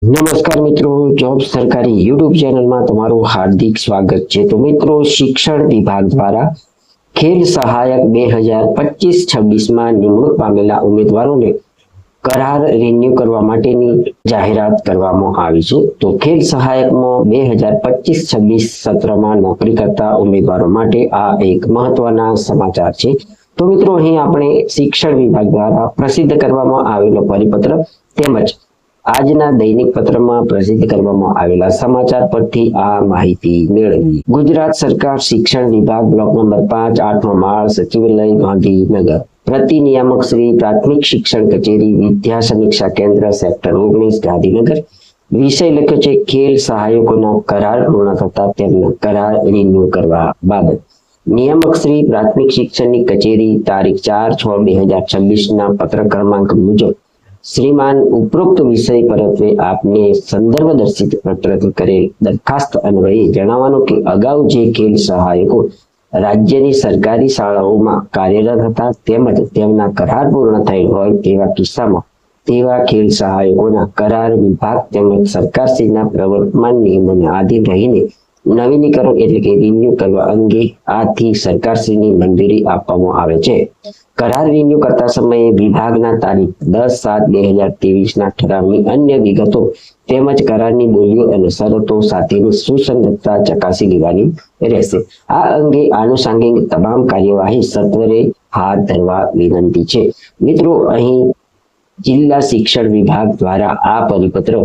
નમસ્કાર મિત્રો, જોબ સરકારી યુટ્યુબ ચેનલમાં તમારું હાર્દિક સ્વાગત છે। તો મિત્રો, શિક્ષણ વિભાગ દ્વારા ખેલ સહાયક 2025-26માં નિમણૂક પામેલા ઉમેદવારોને કરાર રિન્યુ કરવા માટેની જાહેરાત કરવામાં આવી છે। તો ખેલ સહાયકમાં 2025-26 સત્રમાં નોકરી કરતા ઉમેદવારો માટે આ એક મહત્વના સમાચાર છે। તો મિત્રો, અહીં આપણે શિક્ષણ વિભાગ દ્વારા પ્રસિદ્ધ કરવામાં આવેલો પરિપત્ર તેમજ આજના દૈનિક પત્રમાં પ્રસિદ્ધ કરવામાં આવેલા સમાચાર પરથી આ માહિતી મેળવી। ગુજરાત સરકાર શિક્ષણ વિભાગ બ્લોક નંબર 5 8મો માળ સચિવાલય ગાંધીનગર પ્રતિ નિયામક શ્રી પ્રાથમિક શિક્ષણ કચેરી વિદ્યા સમીક્ષા કેન્દ્ર સેક્ટર 19 ગાંધીનગર વિષય લખ્યો છે ખેલ સહાયકોના કરાર પૂર્ણ થતા તેમના કરાર રિન્યુ કરવા બાબત। નિયામક શ્રી પ્રાથમિક શિક્ષણની કચેરી તારીખ 4/6/2026 ના પત્ર ક્રમાંક મુજબ શ્રીમાન ઉપરોક્ત વિષય પરત્વે આપને સંદર્ભ દર્શિત પત્ર કરેલ દરખાસ્ત અન્વયે જણાવવાનું કે અગાઉ જે ખેલ સહાયકો રાજ્યની સરકારી શાળાઓમાં કાર્યરત હતા તેમજ તેમના કરાર પૂર્ણ થયેલ હોય તેવા કિસ્સામાં તેવા ખેલ સહાયકોના કરાર વિભાગ તેમજ સરકારશ્રીના પ્રવર્તમાન નિયમોને આધીન રહીને નવીનીકરણ એટલે કે રિન્યુ કરવા અંગે આથી સરકારશ્રીની મંજૂરી આપવામાં આવે છે। કરાર રિન્યુ કરતા સમયે વિભાગના તારીખ 10/7/2023 ના ઠરાવની અન્ય વિગતો તેમજ કરારની બોલીઓ અને શરતો સાથેની સુસંગતતા ચકાસી લેવાની રહેશે। આ અંગે આનુષંગિક તમામ કાર્યવાહી સત્વરે હાથ ધરવા વિનંતી છે। મિત્રો, અહીં જિલ્લા શિક્ષણ વિભાગ દ્વારા આ પરિપત્ર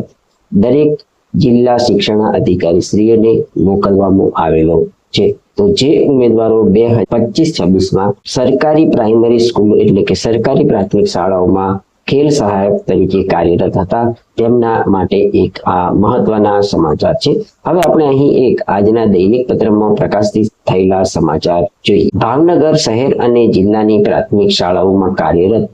દરેક જિલ્લા શિક્ષણ અધિકારી શ્રીઓને મોકલવામાં આવેલો છે। તો જે ઉમેદવારો 2025-26માં સરકારી પ્રાઇમરી સ્કૂલ એટલે કે સરકારી પ્રાથમિક શાળાઓમાં ખેલ સહાયક તરીકે કાર્યરત હતા તેમના માટે એક આ મહત્વના સમાચાર છે। હવે આપણે અહીં એક આજના દૈનિક પત્રમાં પ્રકાશિત થયેલા સમાચાર જોઈએ। ભાવનગર શહેર અને જિલ્લાની પ્રાથમિક શાળાઓમાં કાર્યરત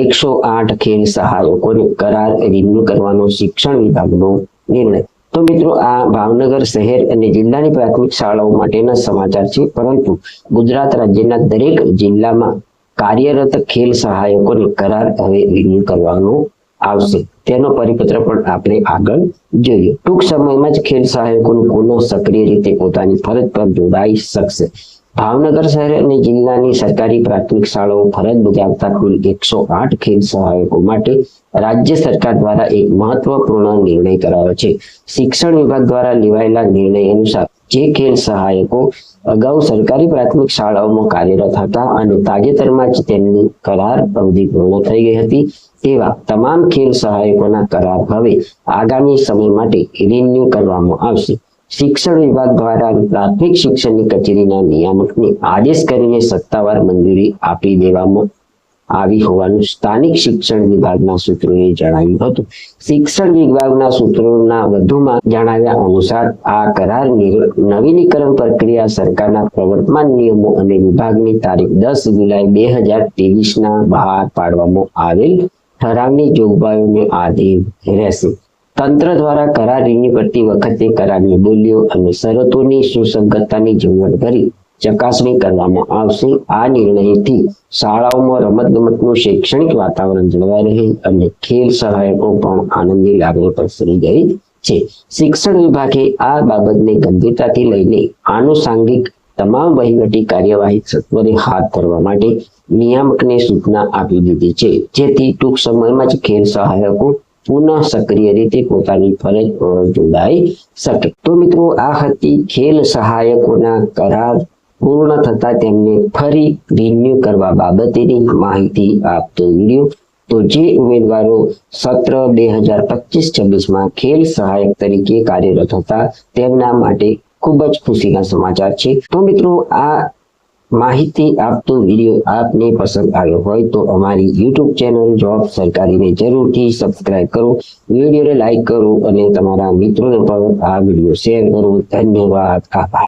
108 ખેલ સહાયકોને કરાર રિન્યુ કરવાનો શિક્ષણ વિભાગનો નિર્ણય। તો મિત્રો, આ ભાવનગર શહેર અને જિલ્લાની પ્રાથમિક શાળાઓ માટેના સમાચાર છે, પરંતુ ગુજરાત રાજ્યના દરેક જિલ્લામાં કાર્યરત ખેલ સહાયકોને કરાર હવે રિન્યુ કરવાનો આવશે તેનો પરિપત્ર પણ આપણે આગળ જોઈએ। ટૂંક સમયમાં જ ખેલ સહાયકોનું પુનઃ સક્રિય રીતે પોતાની ફરજ પર જોડાઈ શકશે। ભાવનગર શહેર અને જિલ્લાની સરકારી પ્રાથમિક શાળાઓ ફરજ બજાવતા કુલ 108 ખેલ સહાયકો માટે રાજ્ય સરકાર દ્વારા એક મહત્વપૂર્ણ નિર્ણય કરાયો છે। શિક્ષણ વિભાગ દ્વારા લેવાયેલા નિર્ણય અનુસાર જે ખેલ સહાયકો અગાઉ સરકારી પ્રાથમિક શાળાઓમાં કાર્યરત હતા અને તાજેતરમાં જ તેમની કરાર અવધિ પૂર્ણ થઈ ગઈ હતી તેવા તમામ ખેલ સહાયકોના કરાર હવે આગામી સમય માટે રિન્યુ કરવામાં આવશે। શિક્ષણ વિભાગ દ્વારા પ્રાથમિક શિક્ષણની કચેરીના નિયામકને આદેશ કરીને સત્તાવાર મંજૂરી આપી દેવામાં આવી હોવાનું સ્થાનિક શિક્ષણ વિભાગના સૂત્રોએ જણાવ્યું હતું। શિક્ષણ વિભાગના સૂત્રોના વધુમાં જણાવ્યા અનુસાર આ કરાર નવીનીકરણ પ્રક્રિયા સરકારના પ્રવર્તમાન નિયમો અને વિભાગની તારીખ 10 જુલાઈ 2023 બહાર પાડવામાં આવેલ ઠરાવની જોગવાઈઓને આધીન રહેશે। તંત્ર દ્વારા કરાર રિન્યુ કરતી વખતે કરારની બોલીઓ અને શરતોની સુસંગતતાની ઝીણવટભરી ચકાસણી કરવામાં આવશે। આ નિર્ણયથી શાળાઓમાં રમતગમતનું શૈક્ષણિક વાતાવરણ જળવાઈ રહે અને ખેલ સહાયકો પણ આનંદની લાગણી પ્રસરી ગઈ છે। શિક્ષણ વિભાગે આ બાબતને ગંભીરતાથી લઈને આનુષંગિક તમામ વહીવટી કાર્યવાહી સત્વરે હાથ ધરવા માટે નિયામકને સૂચના આપી દીધી છે, જેથી ટૂંક સમયમાં જ ખેલ સહાયકો પુનઃ સક્રિય રીતે પોતાની ફરજ પર જોડાઈ શકે। તો મિત્રો, આ હતી ખેલ સહાયકોના કરાર પૂર્ણ થતા તેમને ફરી રિન્યુ કરવા બાબતેની માહિતી આપતો વિડીયો। તો જે ઉમેદવારો સત્ર 2025-26માં ખેલ સહાયક તરીકે કાર્યરત હતા તેમના માટે ખૂબ જ ખુશીના સમાચાર છે। તો મિત્રો, આ માહિતી આપતો વિડીયો આપને પસંદ આવ્યો હોય તો અમારી યુટ્યુબ ચેનલ જોબ સરકારીને જરૂરથી સબસ્ક્રાઇબ કરો, વિડીયોને લાઈક કરો અને તમારા મિત્રોને પણ આ વિડીયો શેર કરો। ધન્યવાદ, આભાર।